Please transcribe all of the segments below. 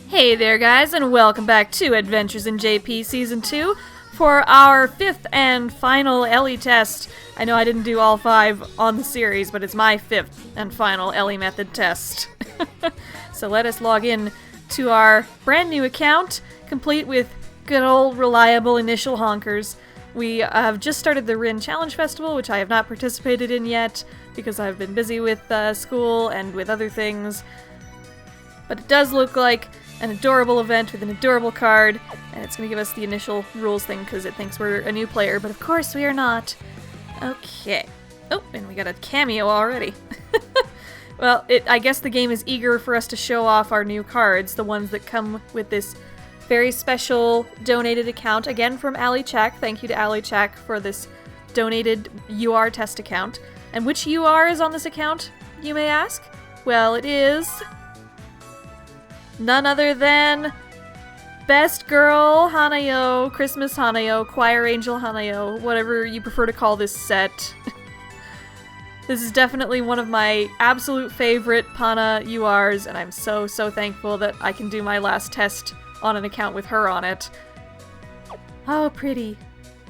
Hey there guys, and welcome back to Adventures in JP Season 2 for our 5th and final ELI test. I know I didn't do all 5 on the series, but it's my 5th and final ELI Method test. So let us log in to our brand new account, complete with good old reliable initial honkers. We have just started the Rin Challenge Festival, which I have not participated in yet, because I've been busy with school and with other things. But it does look like an adorable event with an adorable card, and it's going to give us the initial rules thing because it thinks we're a new player, but of course we are not. Okay. Oh, and we got a cameo already. Well, I guess the game is eager for us to show off our new cards, the ones that come with this very special donated account, again from Ali Chak. Thank you to Ali Chak for this donated UR test account. And which UR is on this account, you may ask? Well, it is none other than Best Girl Hanayo, Christmas Hanayo, Choir Angel Hanayo, whatever you prefer to call this set. This is definitely one of my absolute favorite Pana URs, and I'm so thankful that I can do my last test on an account with her on it. Oh, pretty.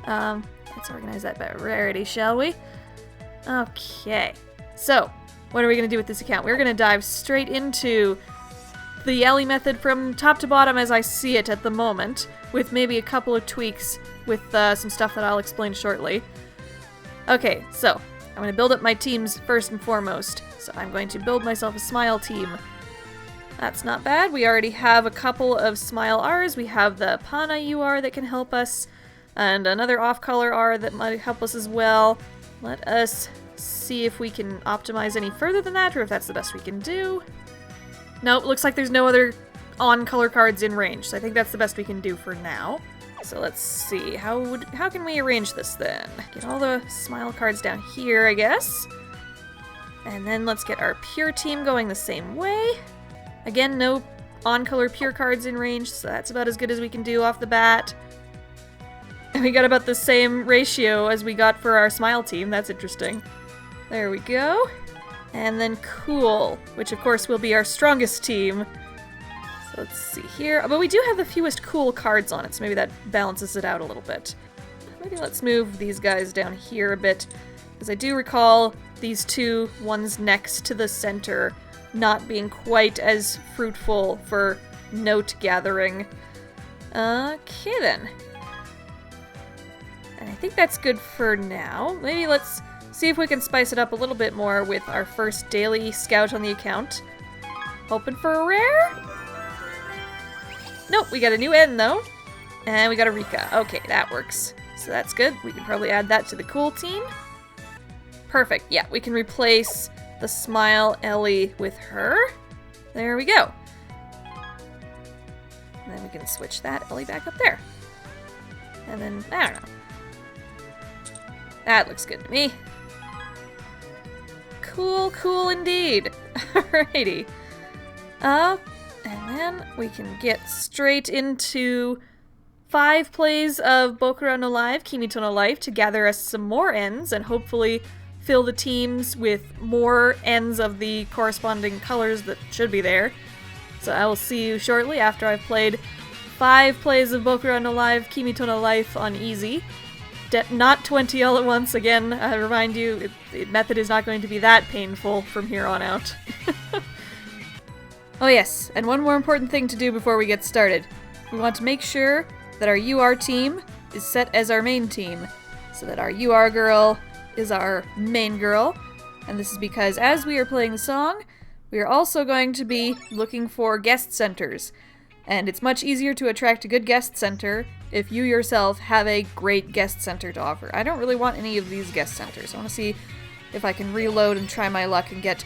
Let's organize that by rarity, shall we? Okay. So, what are we going to do with this account? We're going to dive straight into the ELI method from top to bottom as I see it at the moment, with maybe a couple of tweaks with some stuff that I'll explain shortly. Okay, so I'm going to build up my teams first and foremost. So I'm going to build myself a Smile team. That's not bad. We already have a couple of Smile Rs. We have the Pana UR that can help us, and another off-color R that might help us as well. Let us see if we can optimize any further than that, or if that's the best we can do. Nope, looks like there's no other on-color cards in range, so I think that's the best we can do for now. So let's see, how can we arrange this then? Get all the Smile cards down here, I guess. And then let's get our Pure team going the same way. Again, no on-color Pure cards in range, so that's about as good as we can do off the bat. And we got about the same ratio as we got for our Smile team, that's interesting. There we go. And then Cool, which of course will be our strongest team. So let's see here. But we do have the fewest Cool cards on it, so maybe that balances it out a little bit. Maybe let's move these guys down here a bit, because I do recall these two ones next to the center not being quite as fruitful for note gathering. Okay then. And I think that's good for now. Maybe let's see if we can spice it up a little bit more with our first daily scout on the account. Hoping for a rare? Nope, we got a new N though. And we got a Rika. Okay, that works. So that's good. We can probably add that to the Cool team. Perfect. Yeah, we can replace the Smile Ellie with her. There we go. And then we can switch that Ellie back up there. And then, I don't know. That looks good to me. Cool indeed. Alrighty. And then we can get straight into 5 plays of Bokura no Live, Kimito no Life, to gather us some more ends and hopefully fill the teams with more ends of the corresponding colors that should be there. So I will see you shortly after I've played 5 plays of Bokura no Live, Kimito no Life on easy. Not 20 all at once, again, I remind you, the method is not going to be that painful from here on out. Oh yes, and one more important thing to do before we get started. We want to make sure that our UR team is set as our main team, so that our UR girl is our main girl, and this is because as we are playing the song, we are also going to be looking for guest centers, and it's much easier to attract a good guest center if you yourself have a great guest center to offer. I don't really want any of these guest centers. I want to see if I can reload and try my luck and get...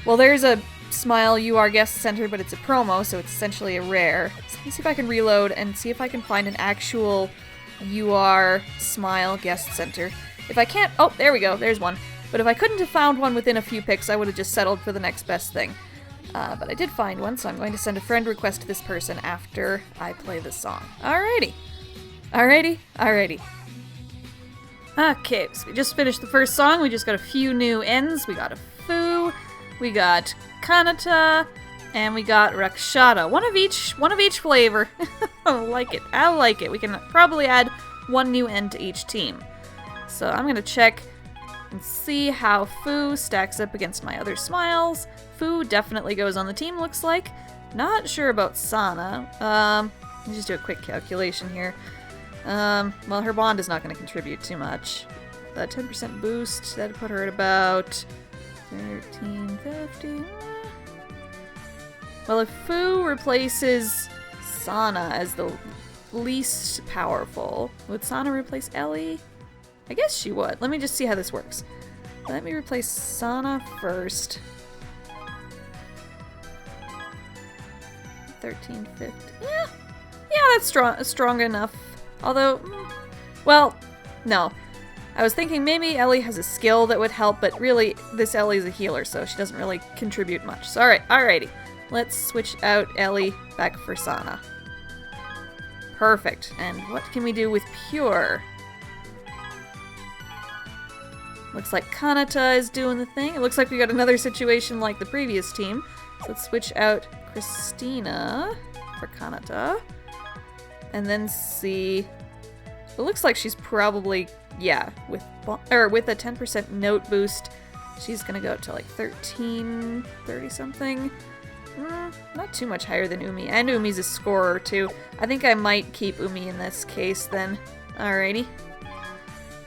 Well, there's a Smile UR guest center, but it's a promo, so it's essentially a rare. So let me see if I can reload and see if I can find an actual UR Smile guest center. If I can't... Oh, there we go. There's one. But if I couldn't have found one within a few picks, I would have just settled for the next best thing. But I did find one, so I'm going to send a friend request to this person after I play this song. Alrighty. Okay, so we just finished the first song. We just got a few new ends. We got a Fu, we got Kanata, And we got Rakshata. One of each flavor. I like it. I like it. We can probably add one new end to each team. So I'm gonna check and see how Fu stacks up against my other smiles. Fu definitely goes on the team, looks like. Not sure about Sana. Let me just do a quick calculation here. Well, her bond is not going to contribute too much. The 10% boost, that'd put her at about 1350. Well, if Fu replaces Sana as the least powerful, would Sana replace Ellie? I guess she would. Let me just see how this works. Let me replace Sana first. 1350. Yeah, that's strong enough. Although, well, no. I was thinking maybe Ellie has a skill that would help, but really, this Ellie's a healer, so she doesn't really contribute much. So, alrighty. Let's switch out Ellie back for Sana. Perfect. And what can we do with Pure? Looks like Kanata is doing the thing. It looks like we got another situation like the previous team. So let's switch out Christina for Kanata. And then see... It looks like she's probably, yeah, with a 10% note boost, she's gonna go up to like 1330 something. Not too much higher than Umi. And Umi's a scorer too. I think I might keep Umi in this case then. Alrighty.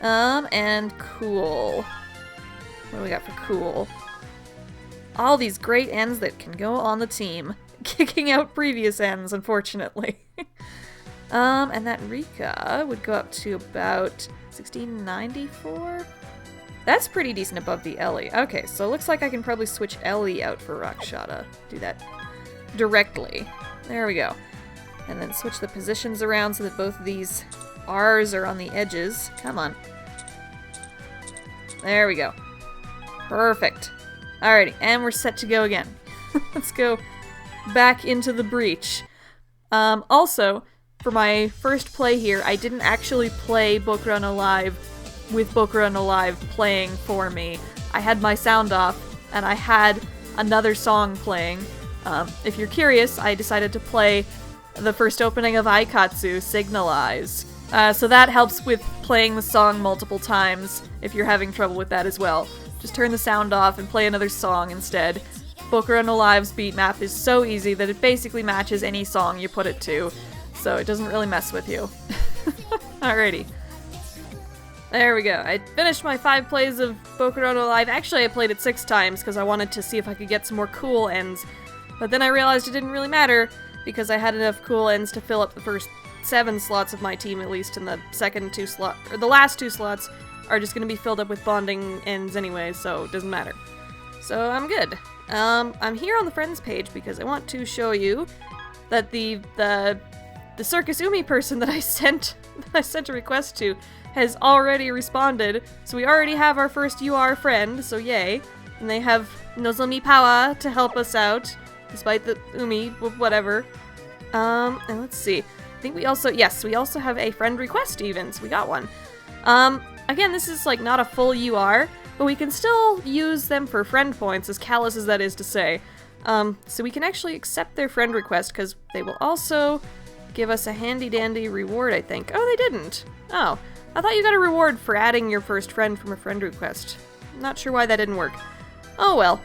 And cool. What do we got for cool? All these great ends that can go on the team. Kicking out previous ends, unfortunately. And that Rika would go up to about 1694? That's pretty decent above the Ellie. Okay, so it looks like I can probably switch Ellie out for Rakshata. Do that directly. There we go. And then switch the positions around so that both of these R's are on the edges. Come on. There we go. Perfect. Alrighty, and we're set to go again. Let's go back into the breach. Also, for my first play here, I didn't actually play Bokuran Alive with Bokuran Alive playing for me. I had my sound off, and I had another song playing. If you're curious, I decided to play the first opening of Aikatsu, Signalize. So that helps with playing the song multiple times if you're having trouble with that as well. Just turn the sound off and play another song instead. Bokuran Alive's beat map is so easy that it basically matches any song you put it to, so it doesn't really mess with you. Alrighty. There we go. I finished my 5 plays of Bokuran Alive. Actually, I played it 6 times because I wanted to see if I could get some more cool ends, but then I realized it didn't really matter because I had enough cool ends to fill up the first 7 slots of my team, at least, and the second 2 slots, or the last 2 slots are just going to be filled up with bonding ends anyway, so it doesn't matter. So I'm good. I'm here on the friends page because I want to show you that the Circus Umi person that I sent a request to has already responded. So we already have our first UR friend, so yay. And they have Nozomi Pawa to help us out, despite the Umi, whatever. And let's see. I think we also have a friend request even, so we got one. Again, this is like not a full UR, but we can still use them for friend points, as callous as that is to say. So we can actually accept their friend request, because they will also give us a handy-dandy reward, I think. Oh, they didn't. Oh, I thought you got a reward for adding your first friend from a friend request. Not sure why that didn't work. Oh well.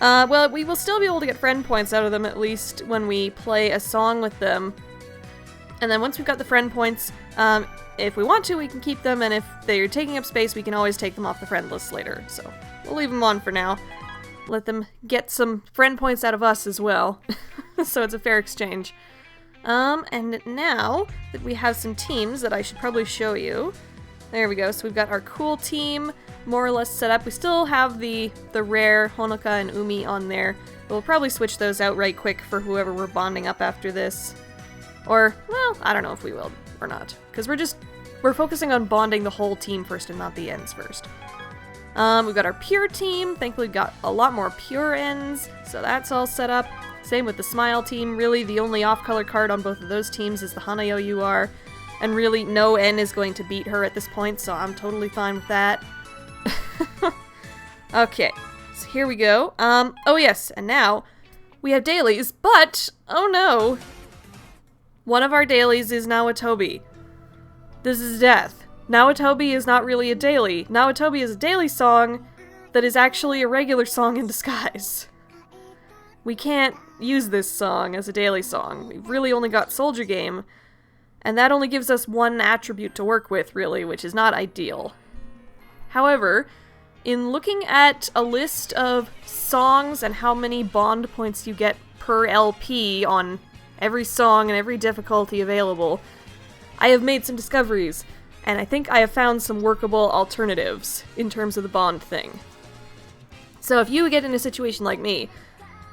Well, we will still be able to get friend points out of them, at least when we play a song with them. And then once we've got the friend points, if we want to, we can keep them, and if they're taking up space, we can always take them off the friend list later. So we'll leave them on for now. Let them get some friend points out of us as well. So it's a fair exchange. And now that we have some teams that I should probably show you. There we go. So we've got our cool team more or less set up. We still have the rare Honoka and Umi on there. But we'll probably switch those out right quick for whoever we're bonding up after this. Or, well, I don't know if we will or not. Because we're focusing on bonding the whole team first and not the ends first. We've got our pure team. Thankfully, we've got a lot more pure ends. So that's all set up. Same with the Smile team. Really, the only off-color card on both of those teams is the Hanayo UR. And really, no N is going to beat her at this point, so I'm totally fine with that. Okay, so here we go. Oh yes, and now we have dailies, but, oh no, one of our dailies is Nawatobi. This is death. Nawatobi is not really a daily. Nawatobi is a daily song that is actually a regular song in disguise. We can't use this song as a daily song. We've really only got Soldier Game, and that only gives us one attribute to work with, really, which is not ideal. However, in looking at a list of songs and how many bond points you get per LP on every song and every difficulty available, I have made some discoveries, and I think I have found some workable alternatives in terms of the bond thing. So if you get in a situation like me,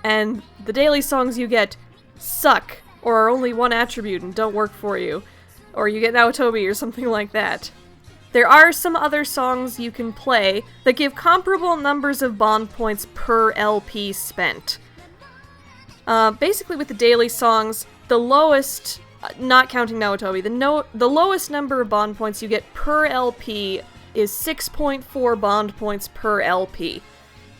and the daily songs you get suck, or are only one attribute and don't work for you, or you get Nawatobi or something like that, there are some other songs you can play that give comparable numbers of bond points per LP spent. Basically with the daily songs, the lowest, not counting Nawatobi, the lowest number of bond points you get per LP is 6.4 bond points per LP.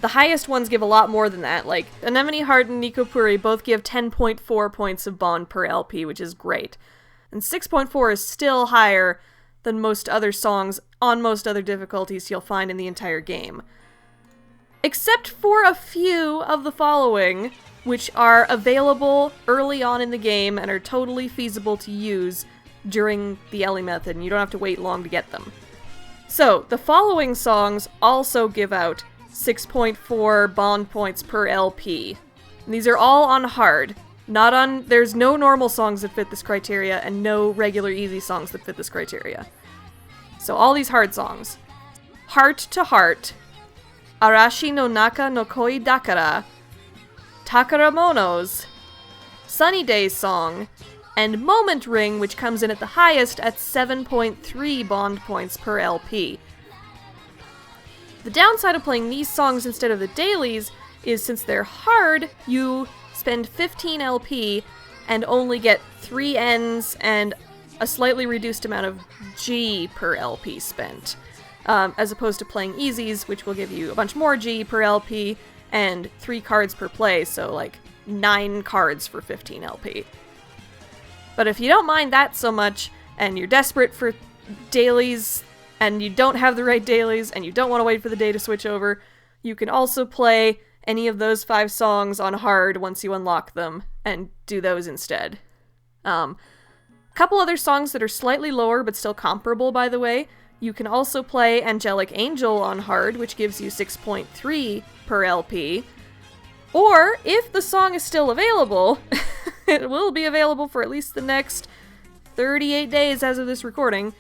The highest ones give a lot more than that, like Anemone Heart and Nikopuri both give 10.4 points of bond per LP, which is great. And 6.4 is still higher than most other songs on most other difficulties you'll find in the entire game. Except for a few of the following, which are available early on in the game and are totally feasible to use during the ELI method, and you don't have to wait long to get them. So, the following songs also give out 6.4 bond points per LP. And these are all on hard. There's no normal songs that fit this criteria, and no regular easy songs that fit this criteria. So all these hard songs. Heart to Heart, Arashi no Naka no Koi Dakara, Takaramonos, Sunny Days Song, and Moment Ring, which comes in at the highest at 7.3 bond points per LP. The downside of playing these songs instead of the dailies is since they're hard, you spend 15 LP and only get 3 Ns and a slightly reduced amount of G per LP spent, as opposed to playing easies, which will give you a bunch more G per LP and 3 cards per play, so like 9 cards for 15 LP. But if you don't mind that so much, and you're desperate for dailies, and you don't have the right dailies, and you don't want to wait for the day to switch over, you can also play any of those 5 songs on hard once you unlock them, and do those instead. Couple other songs that are slightly lower but still comparable, by the way. You can also play Angelic Angel on hard, which gives you 6.3 per LP. Or, if the song is still available, it will be available for at least the next 38 days as of this recording,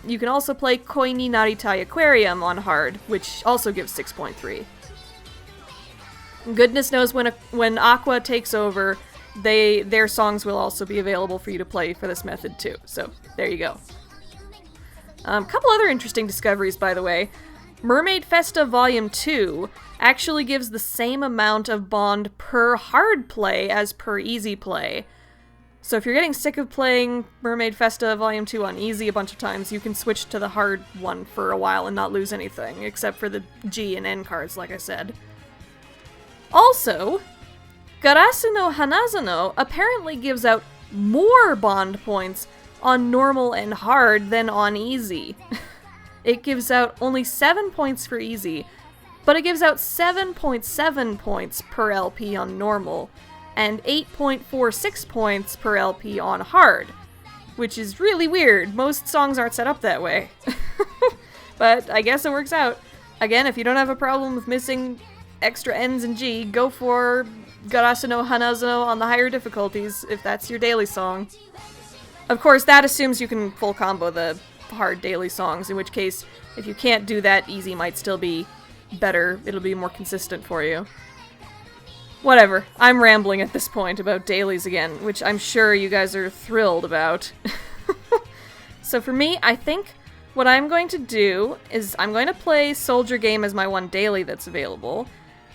you can also play Koi ni Naritai Aquarium on hard, which also gives 6.3. Goodness knows when Aqua takes over, their songs will also be available for you to play for this method too, so there you go. Couple other interesting discoveries, by the way. Mermaid Festa Volume 2 actually gives the same amount of bond per hard play as per easy play. So if you're getting sick of playing Mermaid Festa Volume 2 on easy a bunch of times, you can switch to the hard one for a while and not lose anything, except for the G and N cards, like I said. Also, Garasu no Hanazono apparently gives out more bond points on normal and hard than on easy. It gives out only 7 points for easy, but it gives out 7.7 points per LP on normal, and 8.46 points per LP on hard, which is really weird. Most songs aren't set up that way. But I guess it works out. Again, if you don't have a problem with missing extra N's and G, go for Garasu no Hanazono on the higher difficulties, if that's your daily song. Of course, that assumes you can full combo the hard daily songs, in which case, if you can't do that, easy might still be better. It'll be more consistent for you. Whatever, I'm rambling at this point about dailies again, which I'm sure you guys are thrilled about. So for me, I think what I'm going to do is I'm going to play Soldier Game as my one daily that's available.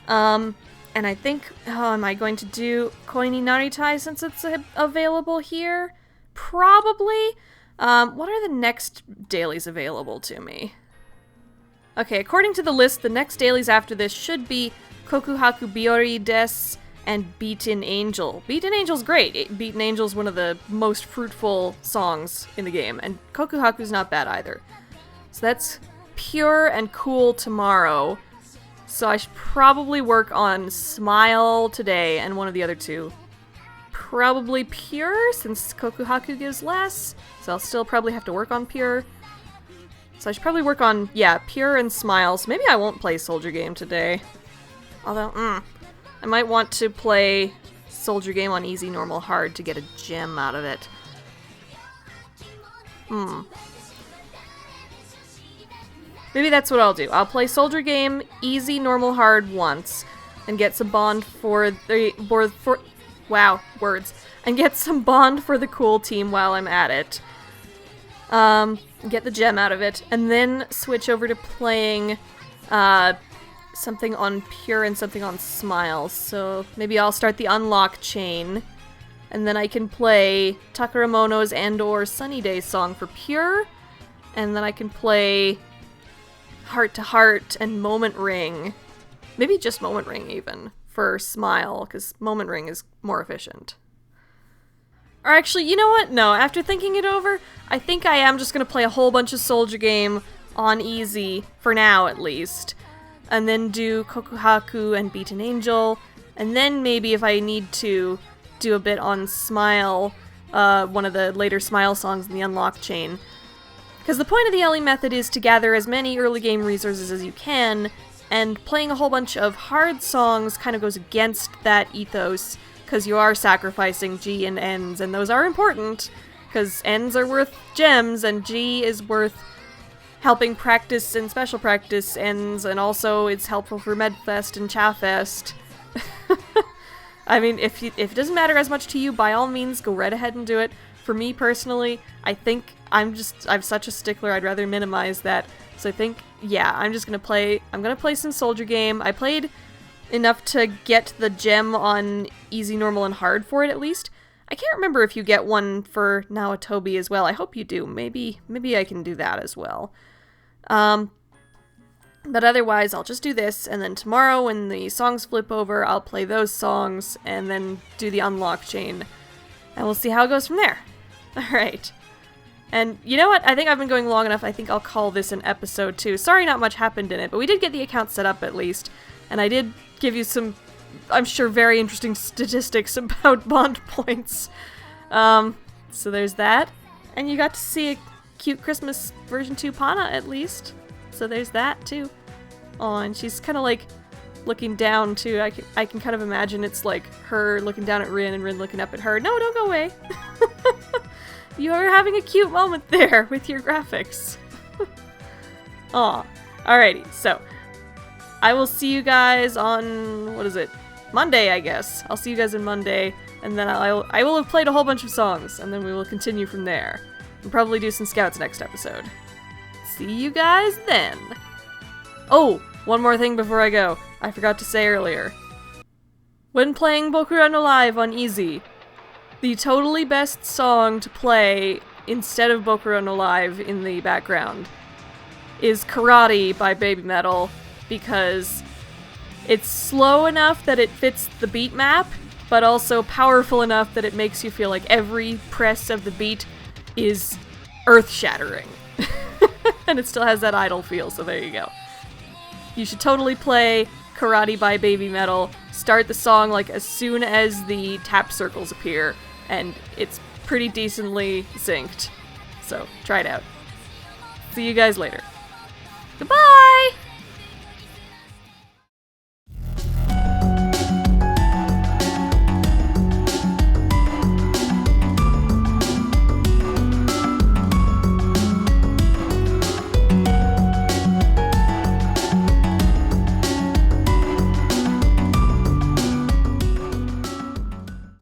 And I think, am I going to do Koi ni Naritai since it's available here? Probably. What are the next dailies available to me? Okay, according to the list, the next dailies after this should be Kokuhaku Biori des, and Beaten Angel. Beaten Angel's great. Beaten Angel's one of the most fruitful songs in the game, and Kokuhaku's not bad either. So that's Pure and Cool tomorrow. So I should probably work on Smile today and one of the other two. Probably Pure, since Kokuhaku gives less. So I'll still probably have to work on Pure. So I should probably work on, yeah, Pure and Smile. So maybe I won't play Soldier Game today. Although, I might want to play Soldier Game on Easy, Normal, Hard to get a gem out of it. Maybe that's what I'll do. I'll play Soldier Game, Easy, Normal, Hard once, and get some bond for the... wow, words. And get some bond for the cool team while I'm at it. Get the gem out of it, and then switch over to playing something on Pure and something on Smile. So maybe I'll start the unlock chain, and then I can play Takaramono's and or Sunny Day song for Pure, and then I can play Heart to Heart and Moment Ring. Maybe just Moment Ring even for Smile, because Moment Ring is more efficient. Or actually, you know what? No, after thinking it over, I think I am just going to play a whole bunch of Soldier Game on Easy, for now at least. And then do Kokuhaku and Beaten Angel. And then maybe if I need to, do a bit on Smile, one of the later Smile songs in the unlock chain. Because the point of the ELI Method is to gather as many early game resources as you can, and playing a whole bunch of hard songs kind of goes against that ethos, because you are sacrificing G and Ns, and those are important, because Ns are worth gems, and G is worth helping practice and special practice Ns, and also it's helpful for Medfest and Chafest. I mean, if it doesn't matter as much to you, by all means, go right ahead and do it. For me personally, I think I'm such a stickler, I'd rather minimize that. So I think, yeah, I'm gonna play some Soldier Game. I played enough to get the gem on Easy, Normal, and Hard for it, at least. I can't remember if you get one for Nawatobi as well. I hope you do. Maybe I can do that as well. But otherwise, I'll just do this, and then tomorrow when the songs flip over, I'll play those songs, and then do the unlock chain. And we'll see how it goes from there. Alright. And you know what? I think I've been going long enough. I think I'll call this an episode 2. Sorry not much happened in it, but we did get the account set up at least. And I did give you some, I'm sure, very interesting statistics about bond points. So there's that. And you got to see a cute Christmas version 2 Pana, at least. So there's that, too. Oh, and she's kind of, like, looking down, too. I can kind of imagine it's, like, her looking down at Rin and Rin looking up at her. No, don't go away. You're having a cute moment there with your graphics. Aw. Alrighty, so I will see you guys on, what is it? Monday, I guess. I'll see you guys on Monday, and then I will have played a whole bunch of songs, and then we will continue from there. And probably do some scouts next episode. See you guys then. Oh, one more thing before I go. I forgot to say earlier. When playing Bokura no Live on Easy, the totally best song to play instead of Bokura no Live in the background is Karate by Baby Metal, because it's slow enough that it fits the beat map, but also powerful enough that it makes you feel like every press of the beat is earth-shattering. And it still has that idle feel, so there you go. You should totally play Karate by Baby Metal, start the song like as soon as the tap circles appear, and it's pretty decently synced. So, try it out. See you guys later. Goodbye!